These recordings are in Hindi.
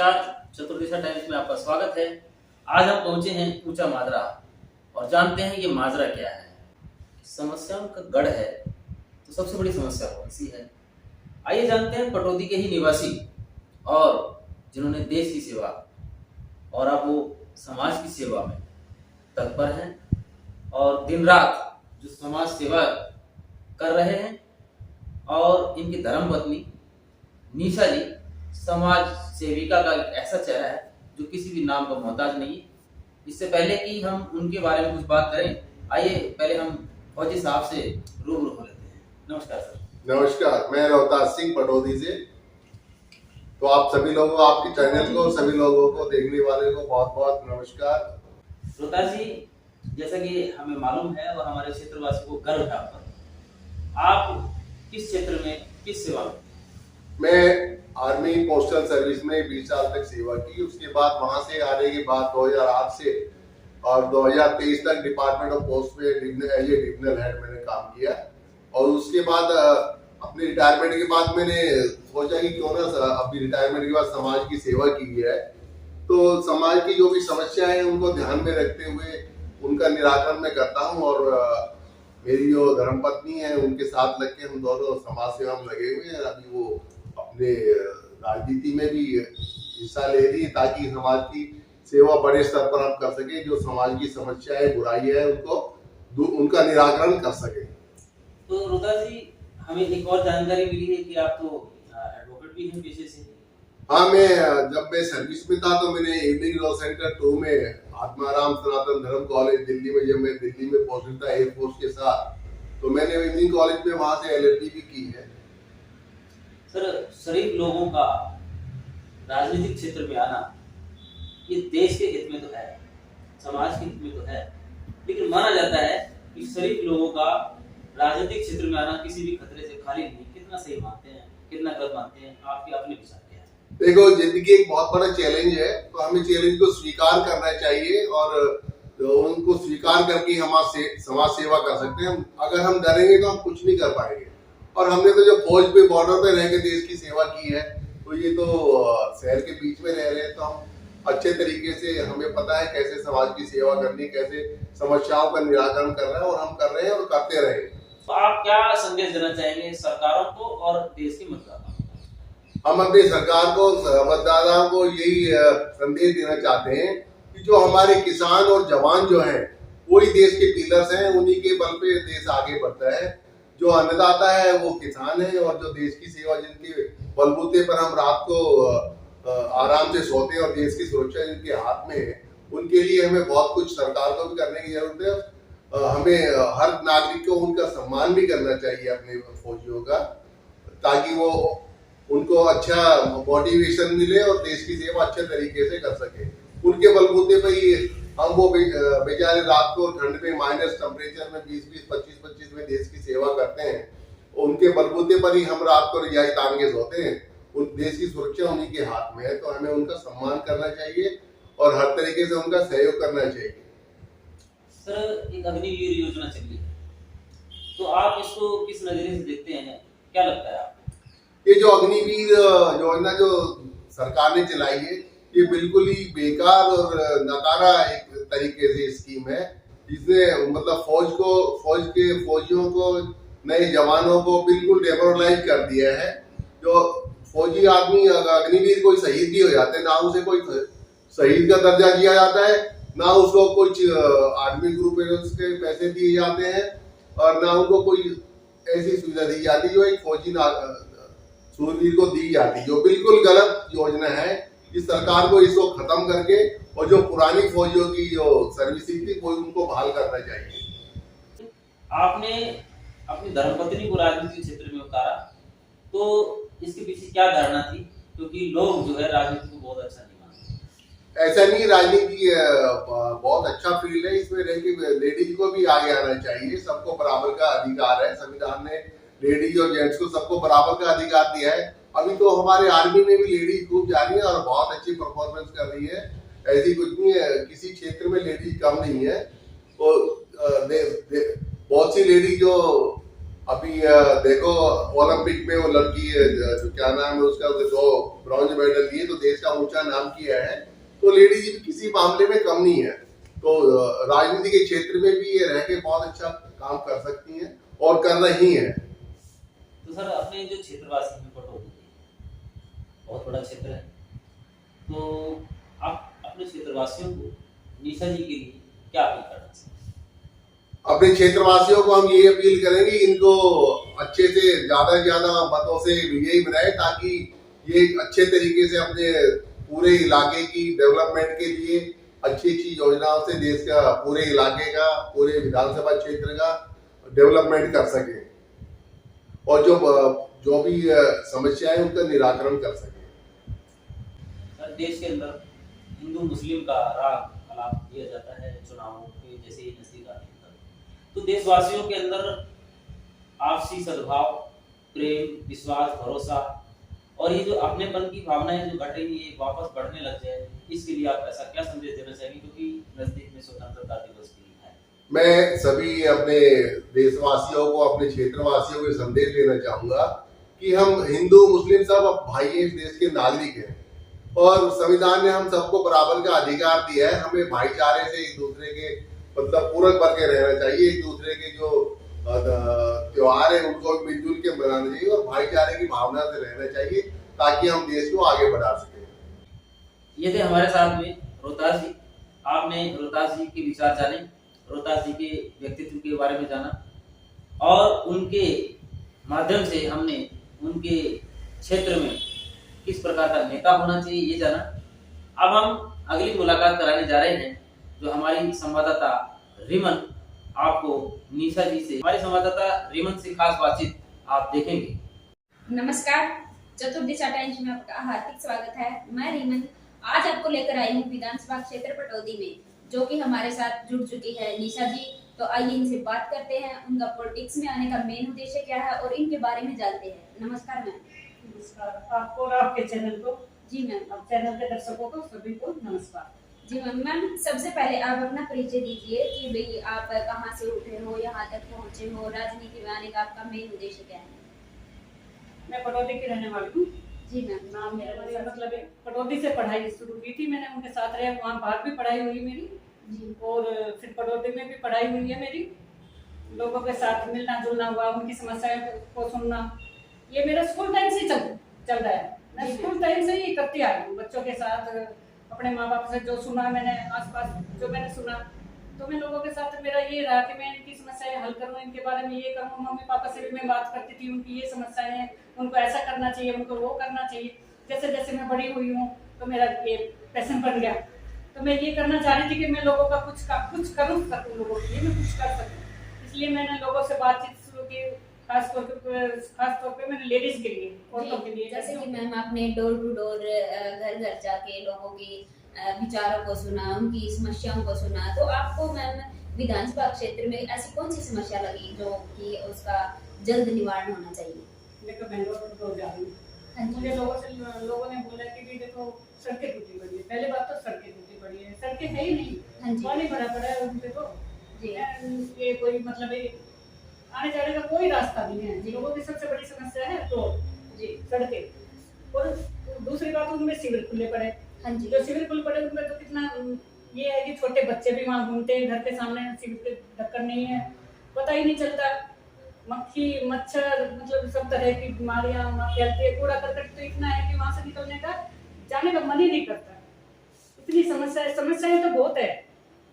नमस्कार, चतुर्दिशा टाइम्स में आपका स्वागत है। आज हम पहुंचे हैं ऊंचा माजरा और जानते हैं ये माजरा क्या है। समस्याओं का गढ़ है तो सबसे बड़ी समस्या कौन सी है? आइए जानते हैं पटौदी के ही निवासी और जिन्होंने देश की सेवा और अब वो समाज की सेवा में तत्पर हैं और दिन रात जो समाज सेवा कर रहे हैं। और इनकी धर्मपत्नी निशा जी समाज सेविका का एक ऐसा चेहरा है जो किसी भी नाम का मोहताज नहीं है। इससे पहले कि हम उनके बारे में कुछ बात करें, आइए पहले हम फौजी साहब से रूबरू हो लेते हैं। नमस्कार सर। नमस्कार, मैं रोहतास सिंह पटौदी से। तो आप सभी लोगों को, आपके चैनल को, सभी लोगों को, देखने वाले को बहुत बहुत नमस्कार। रोहतास जी, जैसा कि हमें मालूम है और हमारे क्षेत्रवासी को गर्व है आप किस क्षेत्र में, किस सेवा में? मैं आर्मी पोस्टल सर्विस में 20 साल तक सेवा की। उसके बाद वहां से आने के बाद 2008 से और 2023 तक डिपार्टमेंट ऑफ पोस्ट में डिविजनल हेड मैंने काम किया। और उसके बाद अपने रिटायरमेंट के बाद मैंने सोचा कि क्यों ना अभी रिटायरमेंट के बाद समाज की सेवा की है, तो समाज की जो भी समस्या है उनको ध्यान में रखते हुए उनका निराकरण मैं करता हूँ। और मेरी जो धर्मपत्नी है उनके साथ लग के हम दोनों समाज सेवा में लगे हुए हैं। अभी वो अपने राजनीति में भी हिस्सा ले रही है ताकि समाज की सेवा बड़े स्तर पर हम कर सके, जो समाज की समस्याएं, बुराई है उनका निराकरण कर सके। तो रुदा जी, हमें एक और जानकारी मिली है कि आप तो एडवोकेट भी हैं पेशे से। हाँ, जब मैं सर्विस में था तो मैंने इवनिंग लॉ सेंटर 2 में आत्माराम सनातन धर्म कॉलेज दिल्ली में, जब मैं दिल्ली में पोस्टेड था एयरफोर्स के साथ, तो मैंने इवनिंग कॉलेज में वहां से LLB भी की है। सर, शरीफ लोगों का राजनीतिक क्षेत्र में आना ये देश के हित में तो है, समाज के हित में तो है, लेकिन माना जाता है कि शरीफ लोगों का राजनीतिक क्षेत्र में आना किसी भी खतरे से खाली नहीं। कितना सही मानते हैं, कितना गलत मानते हैं? आपके अपने विचार क्या है? देखो, जिंदगी एक बहुत बड़ा चैलेंज है, तो हमें चैलेंज को स्वीकार करना चाहिए और उनको स्वीकार करके हम समाज सेवा कर सकते हैं। अगर हम डरेंगे तो हम कुछ नहीं कर पाएंगे। और हमने तो जो फौज पे बॉर्डर पे रह के देश की सेवा की है, तो ये तो शहर के बीच में रह रहे हैं, तो हम अच्छे तरीके से, हमें पता है कैसे समाज की सेवा करनी, कैसे समस्याओं का निराकरण करना है, और हम कर रहे हैं और करते रहे। तो आप क्या संदेश देना चाहेंगे सरकारों को और देश के मतदाताओं को? हम अपनी सरकार को, मतदाताओं को यही संदेश देना चाहते हैं कि जो हमारे किसान और जवान जो हैं वही देश के पिलर्स हैं, उन्हीं के बल पे देश आगे बढ़ता है। जो अन्नदाता है वो किसान है, और जो देश की सेवा, जिनके बलबूते पर हम रात को आराम से सोते हैं और देश की सुरक्षा जिनके हाथ में है, उनके लिए हमें बहुत कुछ सरकार को भी करने की जरूरत है। हमें हर नागरिक को उनका सम्मान भी करना चाहिए अपने फौजियों का, ताकि वो उनको अच्छा मोटिवेशन मिले और देश की सेवा अच्छे तरीके से कर सके। उनके बलबूते पर ही हम वो बेचारे रात को ठंड में माइनस टेम्परेचर में 20-20, 25-25 में देश की सेवा करते हैं। उनके बलबूते पर ही हम रात को रजाई तान के सोते हैं। उन देश की सुरक्षा उन्हीं के हाथ में है, तो हमें उनका सम्मान करना चाहिए और हर तरीके से उनका सहयोग करना चाहिए। सर, एक अग्निवीर योजना चली है, तो आप इसको किस नजरिए से देखते हैं? क्या लगता है आपको? ये जो अग्निवीर योजना जो सरकार ने चलाई है, ये बिल्कुल ही बेकार और नकारा एक तरीके से स्कीम है। इसने मतलब फौज के फौजियों को, नए जवानों को बिल्कुल डेमोरलाइज कर दिया है। जो फौजी आदमी अग्निवीर कोई शहीद भी हो जाते हैं, ना उसे कोई शहीद का दर्जा दिया जाता है, ना उसको कुछ आर्मी ग्रुप के पैसे दिए जाते हैं, और ना उनको कोई ऐसी सुविधा दी जाती जो एक फौजी शूरवीर को दी जाती, जो बिल्कुल गलत योजना है। इस सरकार को इसको खत्म करके और जो पुरानी फौजियों की जो सर्विसिंग थी वो उनको बहाल करना चाहिए। आपने अपनी धर्मपत्नी को राजनीतिक क्षेत्र में उतारा, तो इसके पीछे क्या धारणा थी? क्योंकि लोग जो है राजनीति को बहुत अच्छा नहीं मानते। ऐसा नहीं, राजनीति बहुत अच्छा फील्ड है, इसमें रह के लेडीज को भी आगे आना चाहिए। सबको बराबर का अधिकार है, संविधान ने लेडीज और जेंट्स को सबको बराबर का अधिकार दिया है। अभी तो हमारे आर्मी में भी लेडीज खूब जा रही है और बहुत अच्छी परफॉर्मेंस कर रही है। ऐसी कुछ नहीं है, किसी क्षेत्र में लेडीज कम नहीं है। तो बहुत सी लेडीज जो अभी देखो, ओलंपिक में वो लड़की जो क्या नाम है उसका, उसने 2 ब्रॉन्ज मेडल लिए तो देश का ऊंचा नाम किया है। तो लेडीज भी किसी मामले में कम नहीं है। तो राजनीति के क्षेत्र में भी ये रह के बहुत अच्छा काम कर सकती हैं और कर रही हैं। तो सर, अपने जो क्षेत्रवासी हैं पटौदी, बहुत बड़ा क्षेत्र है, तो आप अपने क्षेत्रवासियों को निशा जी के लिए क्या अपील करना चाहिए? अपने क्षेत्रवासियों को हम ये अपील करेंगे, इनको अच्छे से ज्यादा मतों से विजयी बनाए, ताकि ये अच्छे तरीके से अपने पूरे इलाके की डेवलपमेंट के लिए अच्छी योजनाओं से देश का, पूरे इलाके का, पूरे विधानसभा क्षेत्र का डेवलपमेंट कर सके और जो भी समस्याएं उनका निराकरण कर सके। सर, देश के अंदर हिंदू मुस्लिम का राग अलाप दिया जाता है चुनावों के जैसे ही नजदीक आते हैं, तो देशवासियों के अंदर आपसी सद्भाव, प्रेम, विश्वास, भरोसा और ये जो अपनेपन की भावनाएं जो घट रही है वापस बढ़ने लग जाए, इसके लिए आप ऐसा क्या संदेश देना चाहेंगे, क्योंकि नजदीक में स्वतंत्रता दिवस भी है? मैं सभी अपने देशवासियों को, अपने क्षेत्रवासियों को संदेश देना चाहूंगा कि हम हिंदू मुस्लिम सब भाई इस देश के नागरिक हैं और संविधान ने हम सबको बराबर का अधिकार दिया है। हमें भाईचारे से एक दूसरे के मतलब पूरक बन के रहना चाहिए। एक दूसरे के जो त्योहार है उनको मिलजुल के मनाना चाहिए और भाईचारे की भावना से रहना चाहिए, ताकि हम देश को आगे बढ़ा सकें। ये थे हमारे साथ में रोहतास जी। आपने रोहतास जी के विचार जाने, रोहतास जी के व्यक्तित्व के बारे में जाना और उनके माध्यम से हमने उनके क्षेत्र में किस प्रकार का नेता होना चाहिए ये जाना। अब हम अगली मुलाकात कराने जा रहे हैं, जो हमारी संवाददाता रिमन आपको निशा जी से, हमारे संवाददाता रिमन से खास बातचीत आप देखेंगे। नमस्कार, चतुर्थ दिशा टाइम्स में आपका हार्दिक स्वागत है। मैं रिमन आज आपको लेकर आई हूँ विधानसभा क्षेत्र पटौदी में, जो कि हमारे साथ जुड़ चुकी है निशा जी। तो आइए इनसे बात करते हैं, उनका पॉलिटिक्स में आने का मेन उद्देश्य क्या है और इनके बारे में जानते हैं। नमस्कार मैम। नमस्कार आपको और आपके चैनल को। जी मैम। आप चैनल के दर्शकों को सभी को नमस्कार। जी मैम। मैम, सबसे पहले आप अपना परिचय दीजिए कि भाई आप कहाँ से उठे हो, यहाँ तक पहुँचे हो, राजनीति में आने का आपका मेन उद्देश्य क्या है? मैं पटौदी की रहने वाली हूँ। जी मैम। नाम मेरा मतलब पटौदी से पढ़ाई शुरू की थी मैंने, उनके साथ रहे, वहाँ बाहर भी पढ़ाई हुई मेरी जी। और फिर पटौदी में भी पढ़ाई हुई है मेरी। लोगों के साथ मिलना जुलना हुआ, उनकी समस्याओं को सुनना, ये मेरा स्कूल टाइम से चल रहा है। मैं स्कूल टाइम से ही करती आई हूँ बच्चों के साथ। अपने माँ बाप से जो सुना मैंने, आसपास जो मैंने सुना, तो मैं लोगों के साथ मेरा ये रहा कि मैं इनकी समस्याएं हल करूँ, इनके बारे में ये करूँ। मम्मी पापा से भी मैं बात करती थी, उनकी ये समस्याएं हैं, उनको ऐसा करना चाहिए, उनको वो करना चाहिए। जैसे जैसे मैं बड़ी हुई हूँ तो मेरा ये पैशन बन गया, तो मैं ये करना चाह रही थी कि मैं लोगों का कुछ करूँ सकूँ, लोगों के लिए मैं कुछ कर सकूँ। इसलिए मैंने लोगों से बातचीत शुरू की, खास तौर पे मैंने लेडीज के लिए, औरतों के लिए। जैसे कि मैम आपने डोर टू डोर, घर घर जाके लोगों के विचारों को सुना, उनकी समस्याओं को सुना, तो आपको मैम विधानसभा क्षेत्र में ऐसी कौन सी समस्या लगी जो कि उसका जल्द निवारण होना चाहिए? देखो, मैं रोज जा रही हूँ, मुझे लोगों ने बोला कि देखो सड़कें टूटी पड़ी है। पहले बात तो सड़कें टूटी पड़ी है, सड़कें है ही नहीं, पानी भरा पड़ा है उन पे। तो ये कोई मतलब आने जाने का कोई रास्ता नहीं है। लोगों की सबसे बड़ी समस्या है रोड, जी, सड़कें। और दूसरी बात, उनमें सिविल खुले पड़े। जो सिविल खुले पड़े उनमें तो कितना ये है कि छोटे बच्चे भी वहाँ घूमते हैं, घर के सामने सिविल के ढक्कन नहीं है, पता ही नहीं चलता। मक्खी मच्छर मतलब सब तरह की बीमारियां वहाँ फैलती है। कूड़ा करकट तो इतना है कि वहाँ से निकलने का, जाने का मन ही नहीं करता। इतनी समस्याएं तो बहुत है,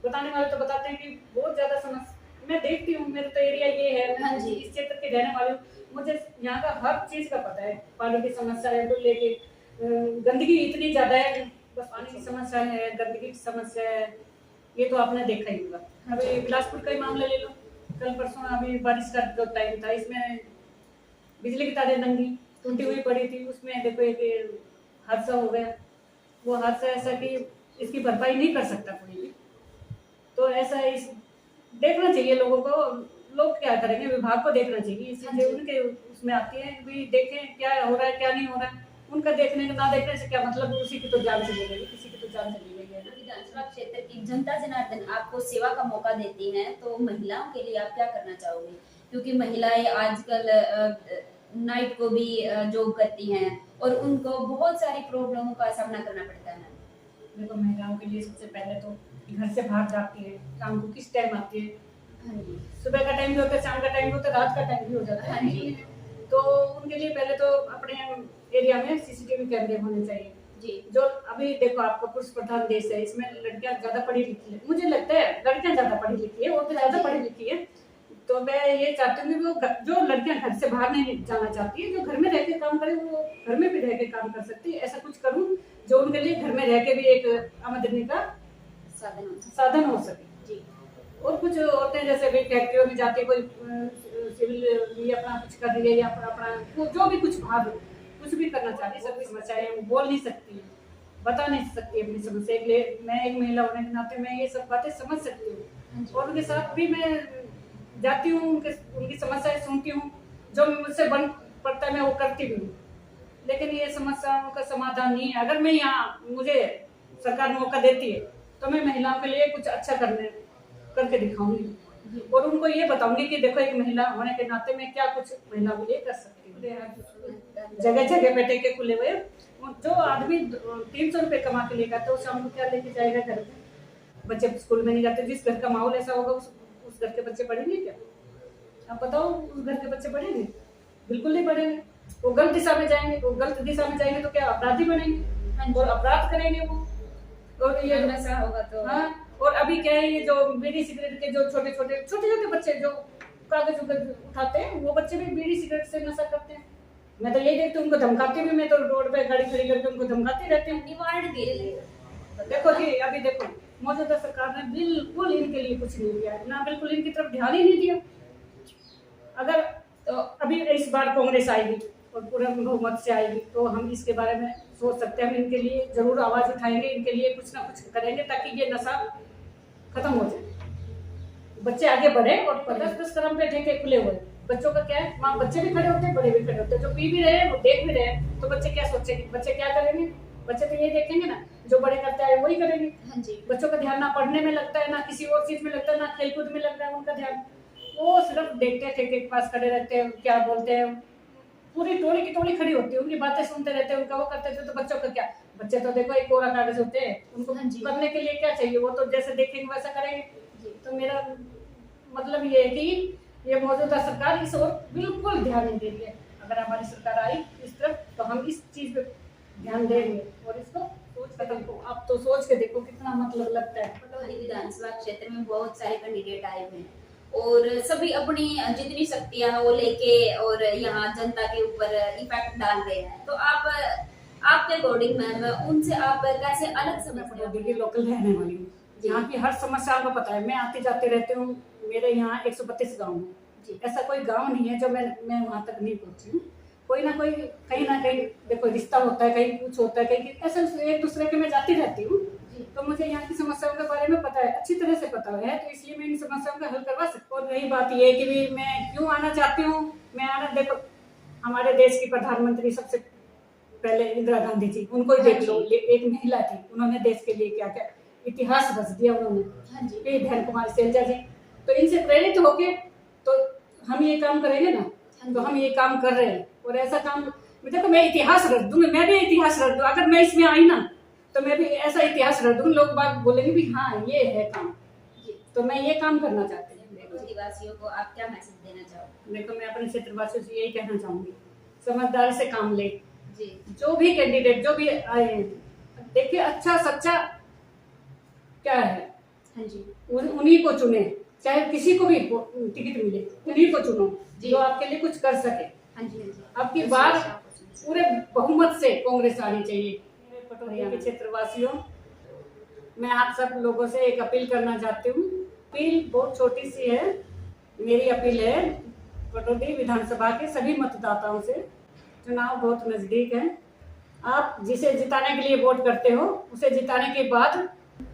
बताने वाले तो बताते हैं कि बहुत ज्यादा समस्या। मैं देखती हूँ, मेरा तो एरिया ये है, मैं इस क्षेत्र की रहने वाली हूँ, मुझे यहाँ का हर चीज का पता है। पानी की समस्या है तो लेके गंदगी इतनी ज्यादा है, बस पानी की समस्या है, गंदगी की समस्या है, ये तो आपने देखा ही होगा। अभी बिलासपुर का ही मामला ले लो, कल परसों अभी बारिश का जो टाइम था, इसमें बिजली की तारें नंगी टूटी हुई पड़ी थी, उसमें देखो एक हादसा हो गया। वो हादसा ऐसा कि इसकी भरपाई नहीं कर सकता कोई भी। तो ऐसा इस देखना चाहिए लोगों को, लोग क्या करेंगे, विभाग को देखना चाहिए। इसलिए उनके उसमें आती है भी देखें क्या हो रहा है क्या नहीं हो रहा है। उनका देखने ना देखने से क्या मतलब, उसी की तो जान चली गई, किसी की तो जान चली गई है। विधानसभा क्षेत्र की जनता जनार्दन आपको सेवा का मौका देती है, तो महिलाओं के लिए आप क्या करना चाहोगे? क्योंकि महिलाएं आजकल नाइट को भी जॉब करती हैं और उनको बहुत सारी प्रॉब्लमों का सामना करना पड़ता है। देखो महिलाओं के लिए सबसे पहले तो घर से बाहर जाती है, शाम को किस टाइम आती है, हाँ जी, सुबह का टाइम भी होता है, शाम का टाइम भी होता है, रात का टाइम भी हो जाता है। हाँ जी। तो उनके लिए पहले तो अपने एरिया में सीसीटीवी कैमरे होने चाहिए। जी जो अभी देखो आपका पुरुष प्रधान देश है, इसमें लड़कियां ज्यादा पढ़ी लिखी है, मुझे लगता है लड़कियां ज्यादा पढ़ी लिखी है, वो तो ज्यादा पढ़ी लिखी है। तो मैं ये चाहती हूँ कि वो जो लड़कियां घर से बाहर नहीं जाना चाहती है, जो घर में रह के काम करे, वो घर में भी रह के काम कर सकती है। ऐसा कुछ करूँ जो उनके लिए घर में रह के भी एक आमदनी का साधन हो सके। जी। और कुछ औरतें जैसे भी फैक्ट्रियों में जाके कोई सिविल ये अपना कुछ कर रही है या अपना जो भी कुछ बाहर कुछ भी करना चाहती है, सब समस्याएं वो बोल नहीं सकती, बता नहीं सकती अपनी समस्या के लिए। मैं एक महिला होने के नाते मैं ये सब बातें समझ सकती हूँ और उनके साथ भी मैं जाती हूँ, उनकी समस्याएं सुनती हूँ, जो मुझसे बन पड़ता है मैं वो करती भी हूँ। लेकिन ये समस्याओं का समाधान नहीं है। अगर मैं यहाँ मुझे सरकार मौका देती है तो मैं महिलाओं के लिए कुछ अच्छा करके दिखाऊंगी और उनको ये बताऊंगी कि देखो एक महिला होने के नाते मैं क्या कुछ महिलाओं के लिए कर सकती हूँ। जगह जगह पे ठेके खुले हुए, जो आदमी 300 रुपए कमा के लेकर आता है वो शाम को क्या लेके जाएगा घर में? बच्चे स्कूल में नहीं जाते, जिस घर का माहौल ऐसा होगा उस घर के बच्चे पढ़ेंगे क्या? आप बताओ, उस घर के बच्चे पढ़ेंगे? बिल्कुल नहीं पढ़ेंगे। वो गलत दिशा में जाएंगे, वो गलत दिशा में जाएंगे तो क्या अपराधी बनेंगे और अपराध करेंगे वो। और ये नशा होगा तो हाँ, और अभी क्या है, ये जो बीड़ी सिगरेट के जो छोटे छोटे बच्चे जो कागज उठाते हैं, वो बच्चे भी बीड़ी सिगरेट से नशा करते हैं। मैं तो यही देखती हूँ, उनको धमकाती भी, मैं तो रोड पे गाड़ी खड़ी करके उनको धमकाती रहती हूँ। निवारण दे रही है। देखो जी, अभी देखो मौजूदा सरकार ने बिल्कुल इनके लिए कुछ नहीं किया है, ना बिल्कुल इनकी तरफ ध्यान ही नहीं दिया। अगर तो अभी इस बार कांग्रेस आएगी और पूरा बहुमत से आएगी तो हम इसके बारे में सोच सकते हैं, हम इनके लिए जरूर आवाज उठाएंगे, इनके लिए कुछ ना कुछ करेंगे ताकि ये नशा खत्म हो जाए, बच्चे आगे बढ़े। और 10-10 कदम पे ठेके खुले हुए, बच्चों का क्या है, वहाँ बच्चे भी खड़े होते हैं, बड़े भी खड़े होते हैं, जो पी भी रहे हैं वो देख भी रहे हैं, तो बच्चे क्या सोचेंगे, बच्चे क्या करेंगे? बच्चे तो ये देखेंगे ना जो बड़े करते हैं वही करेंगे। हाँ जी। बच्चों का ध्यान ना पढ़ने में लगता है, ना किसी और चीज में लगता है, ना खेलकूद में लगता है उनका ध्यान, वो सिर्फ देखते हैं, ठेके के पास खड़े रहते हैं, क्या बोलते हैं, पूरी टोली की टोली खड़ी होती है, उनकी बातें सुनते रहते हैं, उनका वो करते थे। तो बच्चों का क्या, बच्चे तो देखो एक कोरा कागज होते हैं, उनको करने के लिए क्या चाहिए, वो तो जैसे देखेंगे वैसा करेंगे। तो मेरा मतलब ये है कि ये मौजूदा सरकार इस ओर बिल्कुल ध्यान नहीं दे रही है। अगर हमारी सरकार आई इस तरफ तो हम इस चीज पे ध्यान देंगे और इसको सोच कर देखो, आप तो सोच के देखो कितना मतलब लगता है। पटौदी विधानसभा क्षेत्र में बहुत सारे कैंडिडेट आए हुए हैं और सभी अपनी जितनी शक्तियां हैं वो लेके और यहाँ जनता के ऊपर इफेक्ट डाल रहे हैं। तो आप आपके अकॉर्डिंग मैम उनसे आप कैसे अलग समझते हैं? देखिए, लोकल रहने वाली हूँ, यहाँ की हर समस्या को पता है, मैं आती जाती रहती हूँ। मेरे यहाँ 132 गाँव है, ऐसा कोई गाँव नहीं है जो मैं वहाँ तक नहीं पहुँची हूँ। कोई ना कोई कहीं ना कहीं देखो रिश्ता होता है, कहीं कुछ होता है, कहीं ऐसे एक दूसरे के मैं जाती रहती हूँ। तो मुझे यहाँ की समस्याओं के बारे में पता है, अच्छी तरह से पता है, तो इसलिए मैं इन समस्याओं का हल करवा सकती हूँ। और रही बात ये कि भी मैं क्यों आना चाहती हूँ, मैं आना, देखो हमारे देश की प्रधानमंत्री सबसे पहले इंदिरा गांधी जी, उनको ही देख लो, एक महिला थी, उन्होंने देश के लिए क्या क्या इतिहास रच दिया उन्होंने। ये बहन कुमारी शैलजा जी, तो इनसे प्रेरित होके तो हम ये काम करेंगे ना, तो हम ये काम कर रहे हैं। और ऐसा काम देखो, मैं इतिहास रच दूंगी, मैं भी इतिहास रच दूँ, अगर मैं इसमें आई ना तो मैं भी ऐसा इतिहास रच दूंगी, लोग बात बोलेंगे भी हाँ ये है काम। तो मैं ये काम करना चाहती हूँ। आदिवासियों को आप क्या मैसेज देना चाहोगे? देखो, मैं अपने क्षेत्रवासियों से यही कहना चाहूंगी, समझदारी से काम ले जी। जो भी कैंडिडेट जो भी आए देखिए अच्छा सच्चा क्या है, हाँ जी, उन्हीं को चुने, चाहे किसी को भी टिकट मिले उन्हीं को चुनो जो आपके लिए कुछ कर सके। हाँ जी, हाँ जी। आपकी बात पूरे बहुमत से कांग्रेस आनी चाहिए। पटौदी के क्षेत्रवासियों, मैं आप सब लोगों से एक अपील करना चाहती हूँ। अपील बहुत छोटी सी है, मेरी अपील है पटौदी विधानसभा के सभी मतदाताओं से, चुनाव बहुत नजदीक है, आप जिसे जिताने के लिए वोट करते हो उसे जिताने के बाद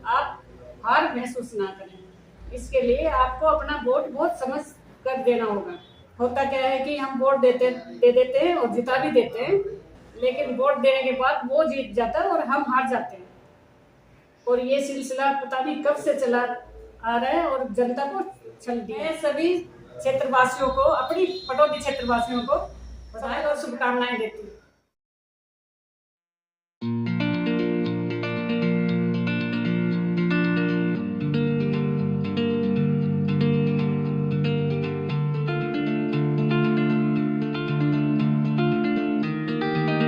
आप हार महसूस ना करें। इसके लिए आपको अपना वोट बहुत समझ कर देना होगा। होता क्या है कि हम वोट दे देते हैं और जिता भी देते हैं, लेकिन वोट देने के बाद वो जीत जाता है और हम हार जाते हैं। और ये सिलसिला पता नहीं कब से चला आ रहा है और जनता को छल दिया है। सभी क्षेत्रवासियों को, अपनी पटौदी क्षेत्रवासियों को बधाई और शुभकामनाएं देती हूँ।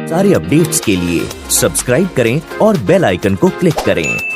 सारे अपडेट्स के लिए सब्सक्राइब करें और बेल आइकन को क्लिक करें।